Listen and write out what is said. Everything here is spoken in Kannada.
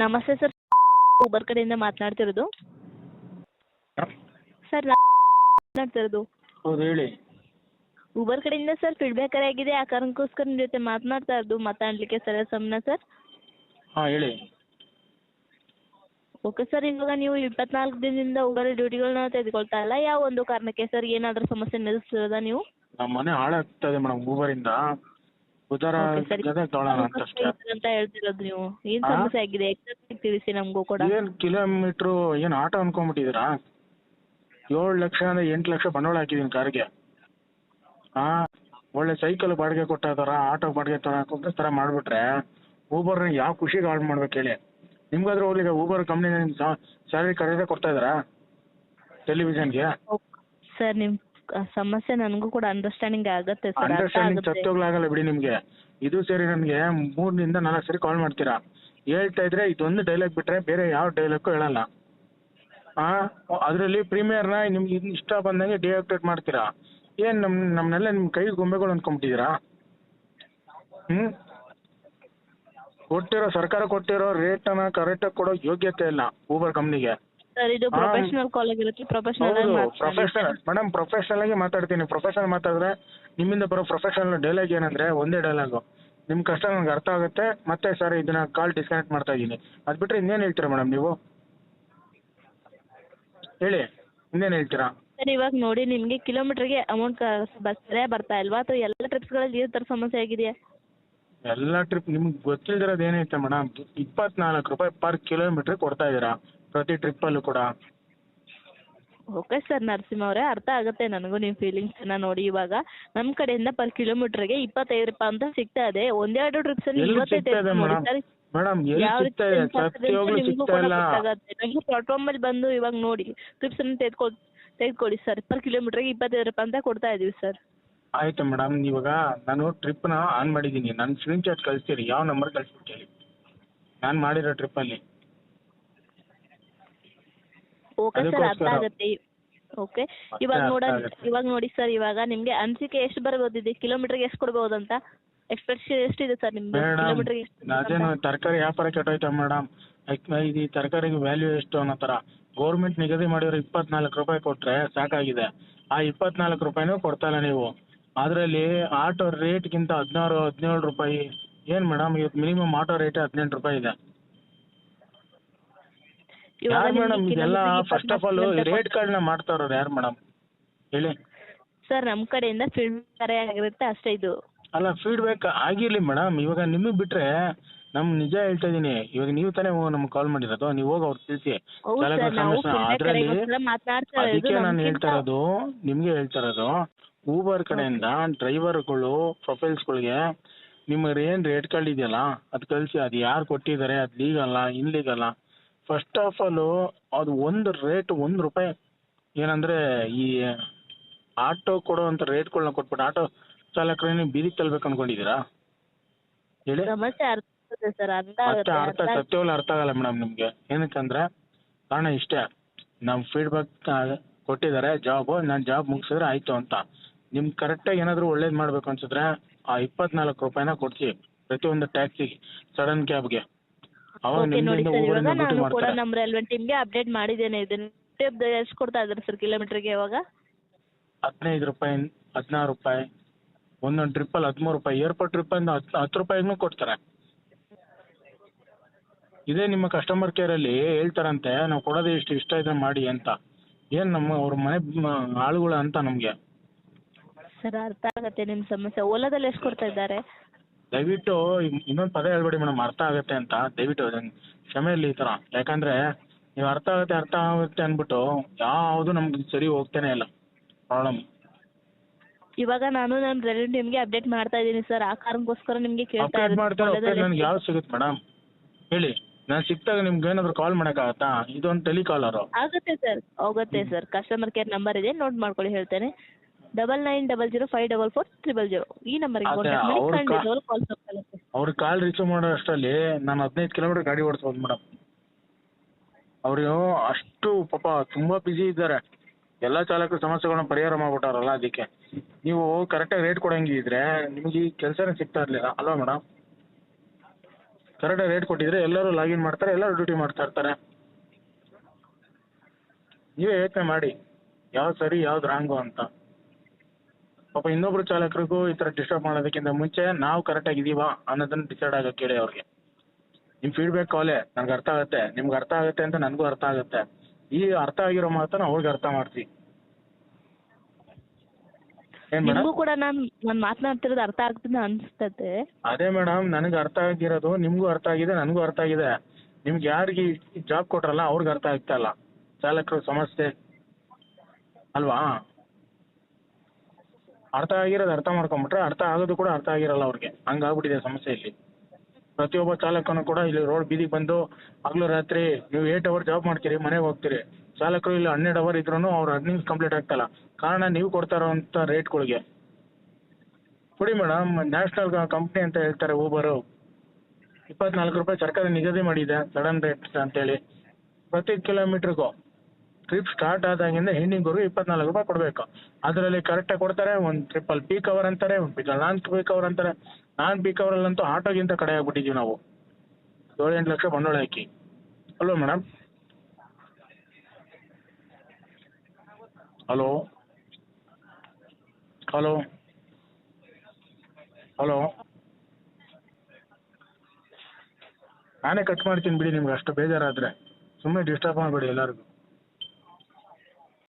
ನಮಸ್ತೆ ಸರ್, ಊಬರ್ ಕಡೆಯಿಂದ ಮಾತನಾಡ್ತಿರೋದು. ಸರ್ ಮಾತನಾಡ್ತಿರೋದು ಹೌದು ಹೇಳಿ. ಊಬರ್ ಕಡೆಯಿಂದ ಸರ್ ಫೀಡ್ಬ್ಯಾಕ್ ಆಗಿದೆ, ಆ ಕಾರಣಕ್ಕೋಸ್ಕರ ನಿಮ್ಮ ಜೊತೆ ಮಾತನಾಡ್ತಾ ಇರೋದು. ಮಾತಾಡಲಿಕ್ಕೆ ಸರ್ ಸಮನ ಸರ್? ಹಾಂ ಹೇಳಿ. ಓಕೆ ಸರ್, ಇವಾಗ ನೀವು 24 ದಿನದಿಂದ ಊಬರ್ ಡ್ಯೂಟಿಗಳನ್ನ ತೆಗೆದುಕೊಳ್ತಾ ಇಲ್ಲ, ಯಾವ ಒಂದು ಕಾರಣಕ್ಕೆ ಸರ್? ಏನಾದರೂ ಸಮಸ್ಯೆ ಎದುರಿಸ್ತಿರೋದಾ ನೀವು? ನಮ್ಮ ಮನೆ ಹಾಳಾಗ್ತದೆ ಮೇಡಮ್ ಊಬರಿಂದ. ಉದಾರ ತೊಗೊಳ್ಳೋಣ ಅಂತ ಅಷ್ಟೇ ಅಂತ ಹೇಳ್ತಿರೋದು ನೀವು. ಏನು ಆ? ಸಮಸ್ಯೆ ಆಗಿದೆ ಎಕ್ಸಾಕ್ಟ್ ತಿಳಿಸಿ ನಮಗೂ ಕೂಡ. ಏನು ಕಿಲೋಮೀಟ್ರು ಏನು ಆಟೋ ಅನ್ಕೊಂಬಿಟ್ಟಿದ್ದೀರಾ? 7 ಲಕ್ಷ ಅಂದರೆ 8 ಲಕ್ಷ ಬಂಡವಾಳ ಹಾಕಿದ್ದೀನಿ ಕಾರ್ಗೆ. ಹಾಂ, ಒಳ್ಳೆ ಸೈಕಲ್ ಬಾಡಿಗೆ ಕೊಟ್ಟ ಥರ ಆಟೋ ಬಾಡಿಗೆ ಥರ ಮಾಡಿಬಿಟ್ರೆ ಊಬರ್ನ ಯಾವ ಖುಷಿಗೆ ಹಾಳು ಮಾಡ್ಬೇಕು ಹೇಳಿ? ನಿಮ್ಗಾದ್ರೂ ಹೋಗ್ಲಿಕ್ಕೆ ಊಬರ್ ಕಂಪ್ನಿನ ನಿಮ್ಮ ಸ್ಯಾಲ್ರಿ ಕರೆಕ್ಟಾಗಿ ಕೊಡ್ತಾ ಇದ್ದಾರಾ ಟೆಲಿವಿಷನ್ಗೆ? ಸರ್ ನಿಮ್ಮ ಸಮಸ್ಯೆ ನನಗೂ ಕೂಡ ಅಂಡರ್ಸ್ಟ್ಯಾಂಡಿಂಗ್ ಆಗುತ್ತೆ ಸರ್, ಅರ್ಥ ಅಂಡರ್ಸ್ಟ್ಯಾಂಡಿಂಗ್ ಆಗುತ್ತೆ. ಸತ್ತೋಗ್ಲಾಗಲ್ಲ ಬಿಡಿ ನಿಮಗೆ. ಇದು ಸೇರಿ ನನಗೆ 3 ರಿಂದ 4 ಸರಿ ಕಾಲ್ ಮಾಡ್ತೀರಾ. ಹೇಳ್ತಾ ಇದ್ರೆ ಇದೊಂದು ಡೈಲಾಗ್ ಬಿಟ್ಟರೆ ಬೇರೆ ಯಾವ ಡೈಲಾಗೂ ಹೇಳಲ್ಲ. ಹಾಂ, ಅದರಲ್ಲಿ ಪ್ರೀಮಿಯರ್ನ ನಿಮ್ಗೆ ಇಷ್ಟ ಬಂದಂಗೆ ಡಿಆಕ್ಟಿವೇಟ್ ಮಾಡ್ತೀರಾ. ಏನು ನಮ್ಮನ್ನೆಲ್ಲ ನಿಮ್ಮ ಕೈ ಗೊಂಬೆಗಳು ಅಂದ್ಕೊಂಬಿಟ್ಟಿದ್ದೀರಾ? ಹ್ಞೂ, ಸರ್ಕಾರ ಕೊಟ್ಟಿರೋ ರೇಟನ್ನು ಕರೆಕ್ಟಾಗಿ ಕೊಡೋ ಯೋಗ್ಯತೆ ಇಲ್ಲ ಊಬರ್ ಕಂಪ್ನಿಗೆ. ಸರ್ ಇದು ಪ್ರೊಫೆಷನಲ್ ಕಾಲ್ ಆಗಿರುತ್ತೆ, ಪ್ರೊಫೆಷನಲ್ ಆಗಿ ಪ್ರೊಫೆಷನಲ್ ಮೇಡಮ್, ಪ್ರೊಫೆಷನಲ್ ಆಗಿ ಮಾತಾಡ್ತೀನಿ. ಪ್ರೊಫೆಷನಲ್ ಮಾತಾಡಿದ್ರೆ ನಿಮ್ಮಿಂದ ಬರೋ ಪ್ರೊಫೆಷನಲ್ ಡೈಲಾಗ್ ಏನಂದ್ರೆ ಒಂದೇ ಡೈಲಾಗು, ನಿಮ್ಮ ಕಷ್ಟ ನನಗೆ ಅರ್ಥ ಆಗುತ್ತೆ, ಮತ್ತೆ ಸರ್ ಇದನ್ನ ಕಾಲ್ ಡಿಸ್ಕನೆಕ್ಟ್ ಮಾಡ್ತಾ ಇದ್ದೀನಿ. ಅದು ಬಿಟ್ಟರೆ ಇನ್ನೇನು ಹೇಳ್ತೀರಾ ಮೇಡಮ್ ನೀವು? ಹೇಳಿ, ಇನ್ನೇನು ಹೇಳ್ತೀರಾ? ಸರ್ ಇವಾಗ ನೋಡಿ, ನಿಮಗೆ ಕಿಲೋಮೀಟರ್ಗೆ ಅಮೌಂಟ್ ಬರ್ತಾ ಇಲ್ವಾ, ಅಥವಾ ಎಲ್ಲ ಟ್ರಿಪ್ಸ್ಗಳಲ್ಲಿ ಈ ಥರ ಸಮಸ್ಯೆ ಆಗಿದೆಯಾ? ಎಲ್ಲ ಟ್ರಿಪ್ ನಿಮ್ಗೆ ಗೊತ್ತಿಲ್ದಿರೋದು ಏನೈತೆ ಮೇಡಮ್, 24 ರೂಪಾಯಿ ಪರ್ ಕಿಲೋಮೀಟ್ರ್ ಕೊಡ್ತಾ ಇದ್ದೀರಾ ಪ್ರತಿ ಟ್ರಿಪ್ಪಲ್ಲೂ ಕೂಡ. ಓಕೆ ಸರ್ ನರಸಿಂಹ ಅವರೇ, ಅರ್ಥ ಆಗುತ್ತೆ ನನಗೂ ನಿಮ್ಮ ಫೀಲಿಂಗ್ಸನ್ನ ನೋಡಿ. ಇವಾಗ ನಮ್ಮ ಕಡೆಯಿಂದ ಪರ್ ಕಿಲೋಮೀಟ್ರಿಗೆ 25 ರೂಪಾಯಿ ಅಂತ ಸಿಗ್ತಾ ಇದೆ. ಒಂದೆರಡು ಟ್ರಿಪ್ಸಲ್ಲಿ ಎಲ್ಲಿ 25 ಸಿಗ್ತಾ ಇದೆ ನೋಡಿ ಮೇಡಮ್? ಸರ್. ಮೇಡಮ್ ಎಲ್ಲಿ ಯಾವ ಸಿಗ್ತಾ ಇದೆ? ಸತ್ಯವಾಗ್ಲೂ ಸಿಗ್ತಾ ಇಲ್ಲ. ನಮಗೂ ಪ್ಲಾಟ್ಫಾರ್ಮಲ್ಲಿ ಬಂದು ಇವಾಗ ನೋಡಿ ಟ್ರಿಪ್ಸನ್ನು ತೆಗೆದುಕೊಳ್ಳಿ ಸರ್. ಪರ್ ಕಿಲೋಮೀಟ್ರಿಗೆ 25 ರೂಪಾಯಿ ಅಂತ ಕೊಡ್ತಾ ಇದ್ದೀವಿ ಸರ್. ಆಯ್ತು ಮೇಡಮ್, ಇವಾಗ ನಾನು ಟ್ರಿಪ್ನ ಆನ್ ಮಾಡಿದ್ದೀನಿ. ನನ್ನ ಸ್ಕ್ರೀನ್ ಶಾಟ್ ಕಳಿಸ್ತೀರಿ, ಯಾವ ನಂಬರ್ ಕಳಿಸ್ಬಿಟ್ಟು ಹೇಳಿ ನಾನು ಮಾಡಿರೋ ಟ್ರಿಪ್ಪಲ್ಲಿ. ಓಕೆ ಸರ್, ಅರ್ಥ ಅದಕ್ಕೋಸ್ಕರ ಆಗುತ್ತೆ. ಓಕೆ, ಇವಾಗ ನೋಡಿ ಸರ್, ಇವಾಗ ನಿಮಗೆ ಅನಿಸಿಕೆ ಎಷ್ಟು ಬರ್ಬೋದಿದೆ, ಕಿಲೋಮೀಟ್ರಿಗೆ ಎಷ್ಟು ಕೊಡ್ಬೋದು ಅಂತ ಎಕ್ಸ್ಪೆಕ್ಟೇಷನ್ ಎಷ್ಟಿದೆ ಸರ್ ನಿಮ್ಮದು? ಮೇಡಮ್ ಕಿಲೋಮೀಟ್ರಿಗೆ ಎಷ್ಟು ಅದೇನು ತರಕಾರಿ ವ್ಯಾಪಾರ ಕೆಟ್ಟೋಯ್ತಾ ಮೇಡಮ್? ಇದು ತರಕಾರಿಗೆ ವ್ಯಾಲ್ಯೂ ಎಷ್ಟು ಅನ್ನೋ ಥರ ಗೌರ್ಮೆಂಟ್ ನಿಗದಿ ಮಾಡಿರೋ 24 ರೂಪಾಯಿ ಕೊಟ್ಟರೆ ಸಾಕಾಗಿದೆ. ಆ 24 ರೂಪಾಯಿನೂ ಕೊಡ್ತಾ ಇಲ್ಲ ನೀವು. ಅದರಲ್ಲಿ ಆಟೋ ರೇಟ್ಗಿಂತ 16-17 ರೂಪಾಯಿ. ಏನು ಮೇಡಮ್, ಇವತ್ತು ಮಿನಿಮಮ್ ಆಟೋ ರೇಟೇ 18 ರೂಪಾಯಿ ಇದೆ. ಯಾರು ಮೇಡಮ್ ಇದೆಲ್ಲ? ಫಸ್ಟ್ ಆಫ್ ಆಲ್ ರೇಟ್ ಕಾರ್ಡ್ನ ಮಾಡ್ತಾ ಇರೋರು ಯಾರು ಮೇಡಮ್ ಹೇಳಿ? ಸರ್ ನಮ್ಮ ಕಡೆಯಿಂದ ಫೀಡ್ಬ್ಯಾಕ್ ಆಗಿರುತ್ತೆ ಅಷ್ಟೇ ಇದು. ಅಲ್ಲ, ಫೀಡ್ಬ್ಯಾಕ್ ಆಗಿರಲಿ ಮೇಡಮ್. ಇವಾಗ ನಿಮಗೆ ಬಿಟ್ಟರೆ ನಿಜ ಹೇಳ್ತಾ ಇದ್ದೀನಿ, ಇವಾಗ ನೀವು ತಾನೇ ನಮ್ಗೆ ಕಾಲ್ ಮಾಡಿರೋದು, ನೀವು ಹೋಗಿ ಅವ್ರು ತಿಳಿಸಿ ಅದರಲ್ಲಿ. ಅದಕ್ಕೆ ನಾನು ಹೇಳ್ತಾ ಇರೋದು, ನಿಮಗೆ ಹೇಳ್ತಾ ಇರೋದು, ಊಬರ್ ಕಡೆಯಿಂದ ಡ್ರೈವರ್ಗಳು ಪ್ರೊಫೈಲ್ಸ್ಗಳಿಗೆ ನಿಮಗೆ ಏನು ರೇಟ್ ಕಾರ್ಡ್ ಇದೆಯಲ್ಲ ಅದು ಕಳಿಸಿ. ಅದು ಯಾರು ಕೊಟ್ಟಿದ್ದಾರೆ, ಅದು ಲೀಗಲ್ಲ ಇನ್ಲೀಗಲ್ಲ. ಫಸ್ಟ್ ಆಫ್ ಆಲು ಅದು ಒಂದು ರೇಟ್ 1 ರೂಪಾಯಿ ಏನಂದರೆ ಈ ಆಟೋ ಕೊಡುವಂಥ ರೇಟ್ಗಳನ್ನ ಕೊಟ್ಬಿಟ್ಟು ಆಟೋ ಚಾಲಕರೇ ಬೀದಿಗೆ ತಲ್ಬೇಕು ಅನ್ಕೊಂಡಿದ್ದೀರಾ ಹೇಳಿ? ಸಮಸ್ಯೆ ಅರ್ಥ ಆಗುತ್ತೆ ಸರ್, ಸತ್ಯವಾಗ್ಲೂ ಅರ್ಥ ಆಗಲ್ಲ ಮೇಡಮ್ ನಿಮಗೆ. ಏನಕ್ಕಂದ್ರೆ ಕಾರಣ ಇಷ್ಟೇ, ನಮ್ಮ ಫೀಡ್ಬ್ಯಾಕ್ ಕೊಟ್ಟಿದ್ದಾರೆ ಜಾಬು, ನಾನು ಜಾಬ್ ಮುಗಿಸಿದ್ರೆ ಆಯಿತು ಅಂತ. ನಿಮ್ಗೆ ಕರೆಕ್ಟಾಗಿ ಏನಾದರೂ ಒಳ್ಳೇದು ಮಾಡಬೇಕು ಅನ್ಸಿದ್ರೆ ಆ 24 ರೂಪಾಯಿನ ಕೊಡ್ಸಿ ಪ್ರತಿಯೊಂದು ಟ್ಯಾಕ್ಸಿಗೆ, ಸಡನ್ ಕ್ಯಾಬ್ಗೆ. ಅವಾಗ ನೋಡಿ ಸರ್, ಇವಾಗ ಡ್ಯೂಟಿ ನಾನು ಕೂಡ ಮಾಡ್ತಾರೆ. ನಮ್ಮ ರೈಲ್ವೆ ಟೀಮ್ಗೆ ಅಪ್ಡೇಟ್ ಮಾಡಿದ್ದೇನೆ. ಇದನ್ನು ಎಷ್ಟು ಕೊಡ್ತಾ ಇದ್ದಾರೆ ಸರ್ ಕಿಲೋಮೀಟ್ರಿಗೆ ಇವಾಗ? 15 ರೂಪಾಯಿ, 16 ರೂಪಾಯಿ, ಒಂದೊಂದು ಟ್ರಿಪ್ಪಲ್ಲಿ 13 ರೂಪಾಯಿ, ಏರ್ಪೋರ್ಟ್ ಟ್ರಿಪ್ಪಿಂದ 10 ರೂಪಾಯಿಗೂ ಕೊಡ್ತಾರೆ. ಇದೇ ನಿಮ್ಮ ಕಸ್ಟಮರ್ ಕೇರಲ್ಲಿ ಹೇಳ್ತಾರಂತೆ, ನಾವು ಕೊಡೋದೇ ಇಷ್ಟ ಇದೆ ಮಾಡಿ ಅಂತ. ಏನು ನಮ್ಮ ಅವ್ರ ಮನೆ ಆಳುಗಳು ಅಂತ ನಮಗೆ. ಸರ್ ಅರ್ಥ ಆಗುತ್ತೆ ನಿಮ್ಮ ಸಮಸ್ಯೆ. ಓಲಾದಲ್ಲಿ ಎಷ್ಟು ಕೊಡ್ತಾ ಇದ್ದಾರೆ? ದಯವಿಟ್ಟು ಇನ್ನೊಂದು ಪದ ಹೇಳ್ಬೇಡಿ ಮೇಡಮ್, ಅರ್ಥ ಆಗುತ್ತೆ ಅಂತ. ದಯವಿಟ್ಟು ಕ್ಷಮೆ ಇರಲಿ ಈ ಥರ. ಯಾಕಂದರೆ ನೀವು ಅರ್ಥ ಆಗುತ್ತೆ ಅಂದ್ಬಿಟ್ಟು ಯಾವುದು ನಮ್ಗೆ ಸರಿ ಹೋಗ್ತಾನೆ ಇಲ್ಲ ಪ್ರಾಬ್ಲಮ್. ಇವಾಗ ನಾನು ನಮ್ಮ ರೈಲ್ವೆ ಟೀಮ್ಗೆ ಅಪ್ಡೇಟ್ ಮಾಡ್ತಾ ಇದ್ದೀನಿ ಸರ್, ಆ ಕಾರಣಕ್ಕೋಸ್ಕರ ನಿಮಗೆ ಕೇಳ್ತಾ ಅಪ್ಡೇಟ್ ಮಾಡ್ತಾರೆ. ಇರೋದು. ನನಗೆ ಯಾವ್ದು ಸಿಗುತ್ತೆ ಮೇಡಮ್ ಹೇಳಿ? ನಾನು ಸಿಕ್ತಾಗ ನಿಮ್ಗೆ ಏನಾದರೂ ಕಾಲ್ ಮಾಡೋಕ್ಕಾಗತ್ತಾ? ಇದೊಂದು ಟೆಲಿಕಾಲರು. ಆಗುತ್ತೆ ಸರ್, ಕಸ್ಟಮರ್ ಕೇರ್ ನಂಬರ್ ಇದೆ, ನೋಟ್ ಮಾಡ್ಕೊಳ್ಳಿ ಹೇಳ್ತೇನೆ. 9900544000 ಈ ನಂಬರ್ಗೆ ಕಾಂಟ್ಯಾಕ್ಟ್ ಮಾಡಿ, ಖಂಡಿತವಾಗ್ಲೂ ಕಾಲ್ ಆಗುತ್ತೆ. ಅವ್ರಿಗೆ ಕಾಲ್ ರಿಸೀವ್ ಮಾಡೋ ಅಷ್ಟರಲ್ಲಿ ನಾನು 15 ಕಿಲೋಮೀಟರ್ ಗಾಡಿ ಓಡಿಸ್ಬೋದು ಮೇಡಮ್. ಅವರು ಅಷ್ಟು ಪಾಪ ತುಂಬ ಬ್ಯುಸಿ ಇದ್ದಾರೆ. ಎಲ್ಲ ಚಾಲಕರು ಸಮಸ್ಯೆಗಳನ್ನ ಪರಿಹಾರ ಮಾಡ್ಬಿಟ್ಟಾರಲ್ಲ ಅದಕ್ಕೆ. ನೀವು ಕರೆಕ್ಟಾಗಿ ರೇಟ್ ಕೊಡಂಗಿದ್ರೆ ನಿಮಗೆ ಈ ಕೆಲಸನೇ ಸಿಗ್ತಾ ಇರಲಿಲ್ಲ ಅಲ್ವಾ ಮೇಡಮ್? ಕರೆಕ್ಟಾಗಿ ರೇಟ್ ಕೊಟ್ಟಿದ್ರೆ ಎಲ್ಲರೂ ಲಾಗಿನ್ ಮಾಡ್ತಾರೆ, ಎಲ್ಲರೂ ಡ್ಯೂಟಿ ಮಾಡ್ತಾ ಇರ್ತಾರೆ. ನೀವೇ ಯೋಚನೆ ಮಾಡಿ ಯಾವ್ದು ಸರಿ ಯಾವ್ದು ರಾಂಗು ಅಂತ. ಪಾಪ ಇನ್ನೊಬ್ರು ಚಾಲಕರಿಗೂ ಈ ಥರ ಡಿಸ್ಟರ್ಬ್ ಮಾಡೋದಕ್ಕಿಂತ ಮುಂಚೆ ನಾವು ಕರೆಕ್ಟಾಗಿದ್ದೀವಾ ಅನ್ನೋದನ್ನ ಡಿಸೈಡ್ ಆಗಕ್ಕೆ ಕೇಳಿ ಅವ್ರಿಗೆ. ನಿಮ್ಮ ಫೀಡ್ಬ್ಯಾಕ್ ಕಾಲೇ ನನಗೆ ಅರ್ಥ ಆಗುತ್ತೆ, ನಿಮ್ಗೆ ಅರ್ಥ ಆಗುತ್ತೆ ಅಂತ ನನಗೂ ಅರ್ಥ ಆಗುತ್ತೆ. ಈ ಅರ್ಥ ಆಗಿರೋ ಮಾತನ್ನ ಅವ್ರಿಗೆ ಅರ್ಥ ಮಾಡ್ಸಿ. ಏನ್ ಮೇಡಮ್? ನಿಮಗೂ ಕೂಡ ನಾನು ಮಾತನಾಡ್ತಿರೋದು ಅರ್ಥ ಆಗ್ತದೆ ಅನ್ಸ್ತದೆ. ಅದೇ ಮೇಡಮ್, ನನಗೆ ಅರ್ಥ ಆಗಿರೋದು ನಿಮಗೂ ಅರ್ಥ ಆಗಿದೆ, ನನಗೂ ಅರ್ಥ ಆಗಿದೆ. ನಿಮ್ಗೆ ಯಾರಿಗೆ ಜಾಬ್ ಕೊಟ್ರಲ್ಲ ಅವ್ರಿಗೆ ಅರ್ಥ ಆಗ್ತಾ ಇಲ್ಲ ಚಾಲಕರು ಸಮಸ್ಯೆ ಅಲ್ವಾ? ಅರ್ಥ ಆಗಿರೋದು ಅರ್ಥ ಮಾಡ್ಕೊಂಬಿಟ್ರೆ ಅರ್ಥ ಆಗೋದು ಕೂಡ ಅರ್ಥ ಆಗಿರಲ್ಲ ಅವ್ರಿಗೆ. ಹಂಗಾಗ್ಬಿಟ್ಟಿದೆ ಸಮಸ್ಯೆ ಇಲ್ಲಿ. ಪ್ರತಿಯೊಬ್ಬ ಚಾಲಕನು ಕೂಡ ಇಲ್ಲಿ ರೋಡ್ ಬೀದಿಗೆ ಬಂದು ಹಗಲು ರಾತ್ರಿ ನೀವು 8 ಅವರ್ ಜಾಬ್ ಮಾಡ್ತೀರಿ, ಮನೆಗೆ ಹೋಗ್ತೀರಿ. ಚಾಲಕರು ಇಲ್ಲಿ 12 ಅವರ್ ಇದ್ರೂ ಅವ್ರ ಅರ್ನಿಂಗ್ಸ್ ಕಂಪ್ಲೀಟ್ ಆಗ್ತಾಯಿಲ್ಲ. ಕಾರಣ ನೀವು ಕೊಡ್ತಾ ಇರೋಂಥ ರೇಟ್ಗಳಿಗೆ. ಕೊಡಿ ಮೇಡಮ್, ನ್ಯಾಷನಲ್ ಕಂಪ್ನಿ ಅಂತ ಹೇಳ್ತಾರೆ ಊಬರು. 24 ರೂಪಾಯಿ ಸರ್ಕಾರ ನಿಗದಿ ಮಾಡಿದೆ ಸಡನ್ ರೇಟ್ ಅಂತೇಳಿ. ಪ್ರತಿ ಕಿಲೋಮೀಟ್ರಿಗೂ ಟ್ರಿಪ್ ಸ್ಟಾರ್ಟ್ ಆದಾಗಿಂದ ಎಂಡಿಂಗ್ವರೆಗೂ 24 ರೂಪಾಯಿ ಕೊಡಬೇಕು. ಅದರಲ್ಲಿ ಕರೆಕ್ಟಾಗಿ ಕೊಡ್ತಾರೆ. ಒಂದು ಟ್ರಿಪ್ಪಲ್ಲಿ ಪೀಕ್ ಅವರ್ ಅಂತಾರೆ, ಒಂದು ಪೀಕಲ್ಲಿ ನಾನ್ ಪೀಕ್ ಅವರ್ ಅಂತಾರೆ. ನಾನ್ ಪೀಕ್ ಅವರಲ್ಲಂತೂ ಆಟೋಗಿಂತ ಕಡೆ ಆಗ್ಬಿಟ್ಟಿದ್ದೀವಿ ನಾವು. 7-8 ಲಕ್ಷ ಬಂಡವಾಳ ಹಾಕಿ ಅಲ್ವಾ ಮೇಡಮ್? ಹಲೋ ಹಲೋ ಹಲೋ ನಾನೇ ಕಟ್ ಮಾಡ್ತೀನಿ ಬಿಡಿ, ನಿಮ್ಗೆ ಅಷ್ಟು ಬೇಜಾರಾದರೆ. ಸುಮ್ಮನೆ ಡಿಸ್ಟರ್ಬ್ ಮಾಡಬೇಡಿ ಎಲ್ಲರಿಗೂ.